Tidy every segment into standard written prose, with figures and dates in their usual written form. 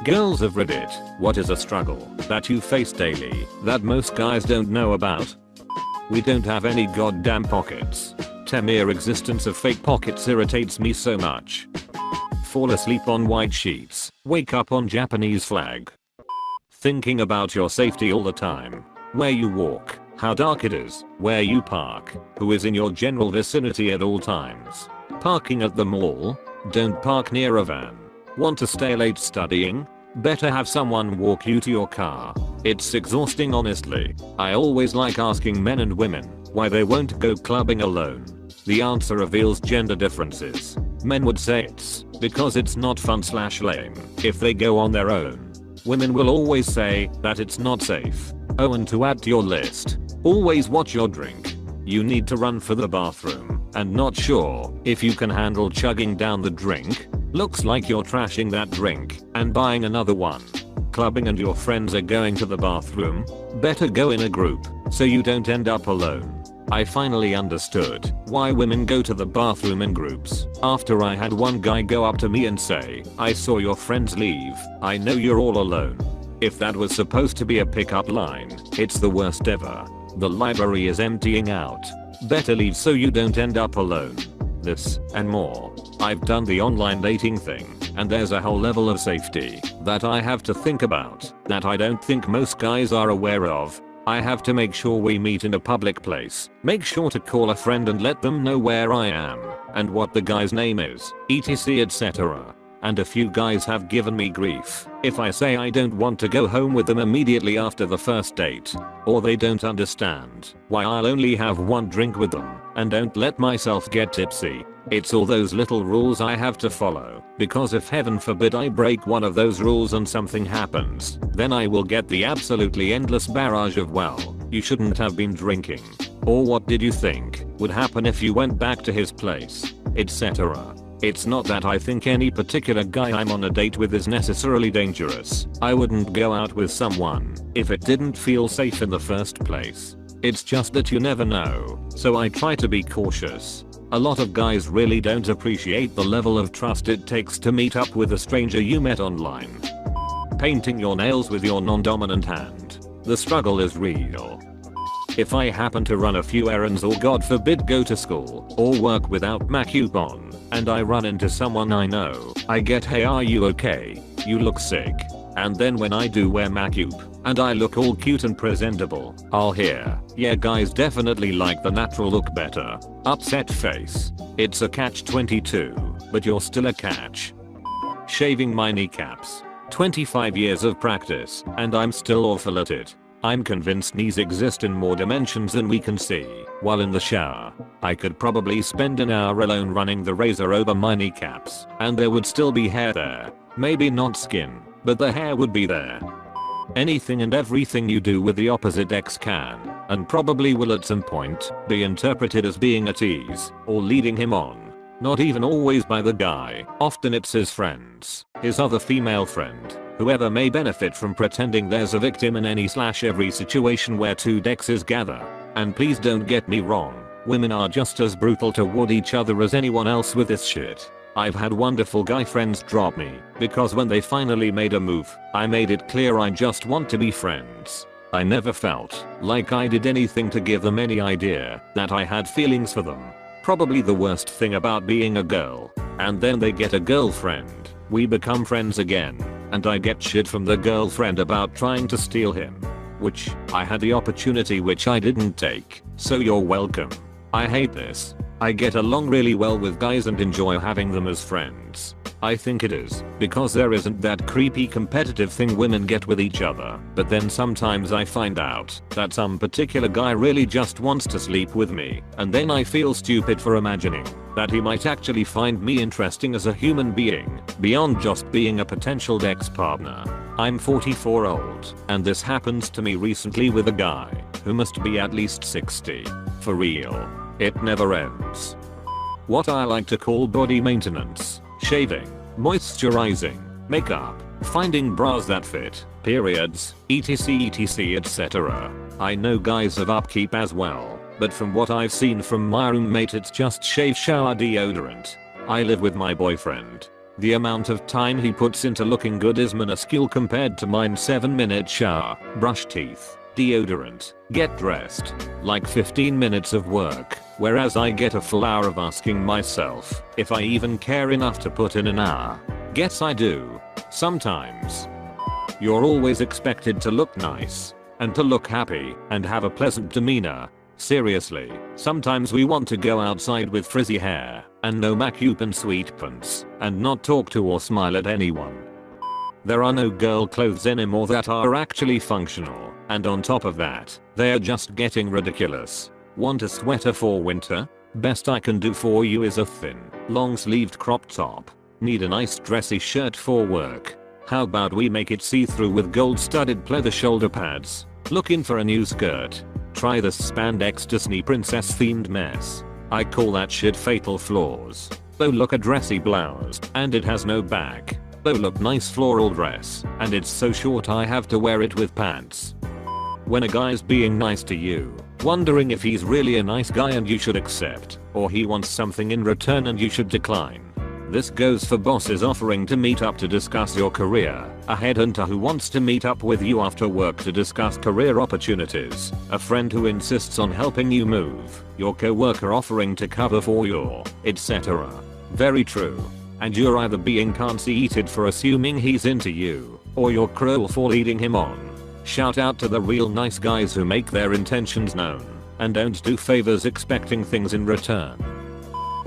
Girls of Reddit, what is a struggle that you face daily that most guys don't know about? We don't have any goddamn pockets. The mere existence of fake pockets irritates me so much. Fall asleep on white sheets, wake up on Japanese flag. Thinking about your safety all the time. Where you walk, how dark it is, where you park, who is in your general vicinity at all times. Parking at the mall? Don't park near a van. Want to stay late studying? Better have someone walk you to your car. It's exhausting honestly. I always like asking men and women why they won't go clubbing alone. The answer reveals gender differences. Men would say it's because it's not fun/lame if they go on their own. Women will always say that it's not safe. Oh, and to add to your list, always watch your drink. You need to run for the bathroom and not sure if you can handle chugging down the drink. Looks like you're trashing that drink and buying another one. Clubbing and your friends are going to the bathroom? Better go in a group so you don't end up alone. I finally understood why women go to the bathroom in groups after I had one guy go up to me and say, "I saw your friends leave. I know you're all alone." If that was supposed to be a pickup line, it's the worst ever. The library is emptying out. Better leave so you don't end up alone. This and more. I've done the online dating thing, and there's a whole level of safety that I have to think about that I don't think most guys are aware of. I have to make sure we meet in a public place, make sure to call a friend and let them know where I am and what the guy's name is, etc etc. And a few guys have given me grief if I say I don't want to go home with them immediately after the first date, or they don't understand why I'll only have one drink with them and don't let myself get tipsy. It's all those little rules I have to follow, because if heaven forbid I break one of those rules and something happens, then I will get the absolutely endless barrage of, "Well, you shouldn't have been drinking," or "What did you think would happen if you went back to his place," etc. It's not that I think any particular guy I'm on a date with is necessarily dangerous. I wouldn't go out with someone if it didn't feel safe in the first place. It's just that you never know, so I try to be cautious. A lot of guys really don't appreciate the level of trust it takes to meet up with a stranger you met online. Painting your nails with your non-dominant hand. The struggle is real. If I happen to run a few errands or God forbid go to school or work without my coupon, and I run into someone I know, I get, "Hey, are you okay? You look sick." And then when I do wear my coop and I look all cute and presentable, I'll hear, "Yeah, guys definitely like the natural look better." Upset face. It's a catch-22, but you're still a catch. Shaving my kneecaps. 25 years of practice, and I'm still awful at it. I'm convinced knees exist in more dimensions than we can see. While in the shower, I could probably spend an hour alone running the razor over my kneecaps, and there would still be hair there. Maybe not skin, but the hair would be there. Anything and everything you do with the opposite sex can, and probably will at some point, be interpreted as being at ease, or leading him on. Not even always by the guy, often it's his friends, his other female friend, whoever may benefit from pretending there's a victim in any/every situation where two dexes gather. And please don't get me wrong, women are just as brutal toward each other as anyone else with this shit. I've had wonderful guy friends drop me because when they finally made a move, I made it clear I just want to be friends. I never felt like I did anything to give them any idea that I had feelings for them. Probably the worst thing about being a girl. And then they get a girlfriend, we become friends again, and I get shit from the girlfriend about trying to steal him. Which, I had the opportunity which I didn't take, so you're welcome. I hate this. I get along really well with guys and enjoy having them as friends. I think it is because there isn't that creepy competitive thing women get with each other, but then sometimes I find out that some particular guy really just wants to sleep with me, and then I feel stupid for imagining that he might actually find me interesting as a human being, beyond just being a potential dex partner. I'm 44 old, and this happens to me recently with a guy who must be at least 60. For real. It never ends. What I like to call body maintenance, shaving, moisturizing, makeup, finding bras that fit, periods, etc etc. I know guys have upkeep as well, but from what I've seen from my roommate it's just shave, shower, deodorant. I live with my boyfriend, The amount of time he puts into looking good is minuscule compared to mine. 7-minute shower, brush teeth, deodorant, get dressed. Like 15 minutes of work, whereas I get a full hour of asking myself if I even care enough to put in an hour. Guess I do. Sometimes. You're always expected to look nice and to look happy and have a pleasant demeanor. Seriously, sometimes we want to go outside with frizzy hair and no makeup and sweatpants and not talk to or smile at anyone. There are no girl clothes anymore that are actually functional, and on top of that, they are just getting ridiculous. Want a sweater for winter? Best I can do for you is a thin, long-sleeved crop top. Need a nice dressy shirt for work? How about we make it see-through with gold-studded pleather shoulder pads? Looking for a new skirt? Try this spandex Disney princess themed mess. I call that shit fatal flaws. Oh look, a dressy blouse, and it has no back. Oh look, nice floral dress, and it's so short I have to wear it with pants. When a guy's being nice to you, wondering if he's really a nice guy and you should accept, or he wants something in return and you should decline. This goes for bosses offering to meet up to discuss your career, a headhunter who wants to meet up with you after work to discuss career opportunities, a friend who insists on helping you move, your coworker offering to cover for your, etc. Very true. And you're either being conceited for assuming he's into you, or you're cruel for leading him on. Shout out to the real nice guys who make their intentions known and don't do favors expecting things in return.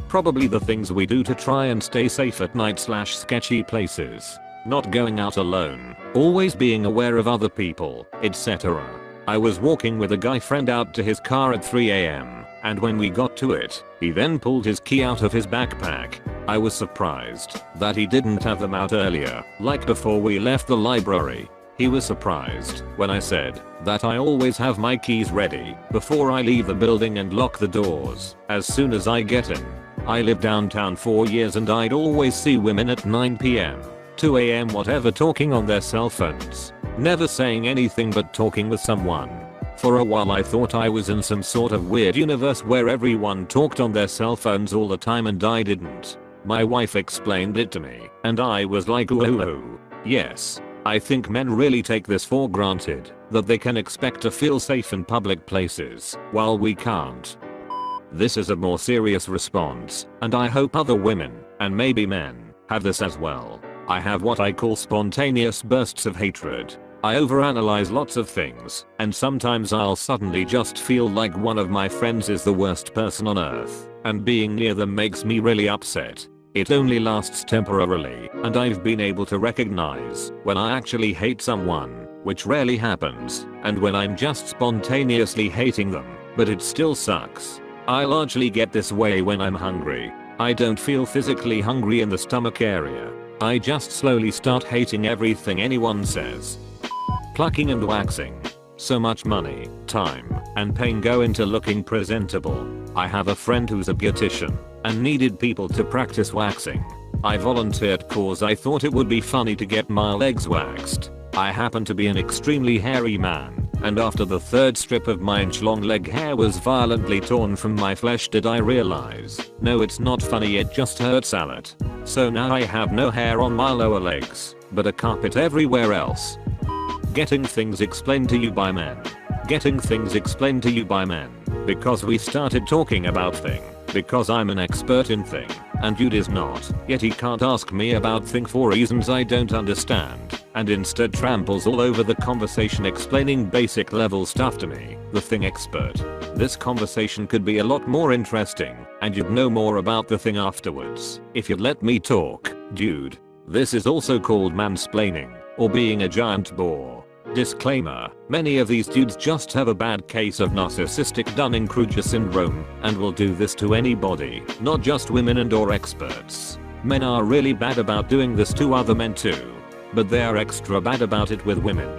Probably the things we do to try and stay safe at night / sketchy places. Not going out alone, always being aware of other people, etc. I was walking with a guy friend out to his car at 3 AM, and when we got to it, he then pulled his key out of his backpack. I was surprised that he didn't have them out earlier, like before we left the library. He was surprised when I said that I always have my keys ready before I leave the building and lock the doors as soon as I get in. I lived downtown 4 years and I'd always see women at 9 PM, 2 AM whatever talking on their cell phones, never saying anything but talking with someone. For a while I thought I was in some sort of weird universe where everyone talked on their cell phones all the time and I didn't. My wife explained it to me and I was like ooh. Yes. I think men really take this for granted, that they can expect to feel safe in public places, while we can't. This is a more serious response, and I hope other women, and maybe men, have this as well. I have what I call spontaneous bursts of hatred. I overanalyze lots of things, and sometimes I'll suddenly just feel like one of my friends is the worst person on earth, and being near them makes me really upset. It only lasts temporarily, and I've been able to recognize when I actually hate someone, which rarely happens, and when I'm just spontaneously hating them, but it still sucks. I largely get this way when I'm hungry. I don't feel physically hungry in the stomach area. I just slowly start hating everything anyone says. Plucking and waxing. So much money, time, and pain go into looking presentable. I have a friend who's a beautician and needed people to practice waxing. I volunteered cause I thought it would be funny to get my legs waxed. I happen to be an extremely hairy man, and after the third strip of my inch-long leg hair was violently torn from my flesh did I realize, no it's not funny, it just hurts a lot. So now I have no hair on my lower legs, but a carpet everywhere else. Getting things explained to you by men. Getting things explained to you by men, because we started talking about thing. Because I'm an expert in thing, and dude is not, yet he can't ask me about thing for reasons I don't understand, and instead tramples all over the conversation explaining basic level stuff to me, the thing expert. This conversation could be a lot more interesting, and you'd know more about the thing afterwards, if you'd let me talk, dude. This is also called mansplaining, or being a giant bore. Disclaimer, many of these dudes just have a bad case of narcissistic Dunning-Kruger syndrome and will do this to anybody, not just women and or experts. Men are really bad about doing this to other men too, but they are extra bad about it with women.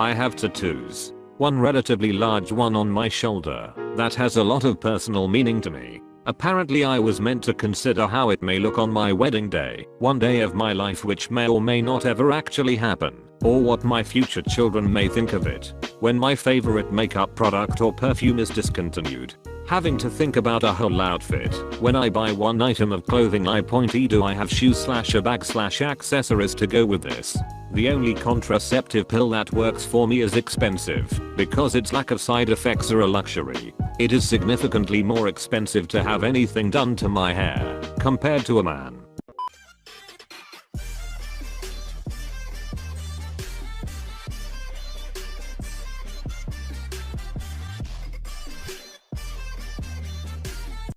I have tattoos. One relatively large one on my shoulder that has a lot of personal meaning to me. Apparently I was meant to consider how it may look on my wedding day, one day of my life which may or may not ever actually happen, or what my future children may think of it, when my favorite makeup product or perfume is discontinued. Having to think about a whole outfit. When I buy one item of clothing I point do I have shoes / a bag / accessories to go with this. The only contraceptive pill that works for me is expensive because its lack of side effects are a luxury. It is significantly more expensive to have anything done to my hair compared to a man.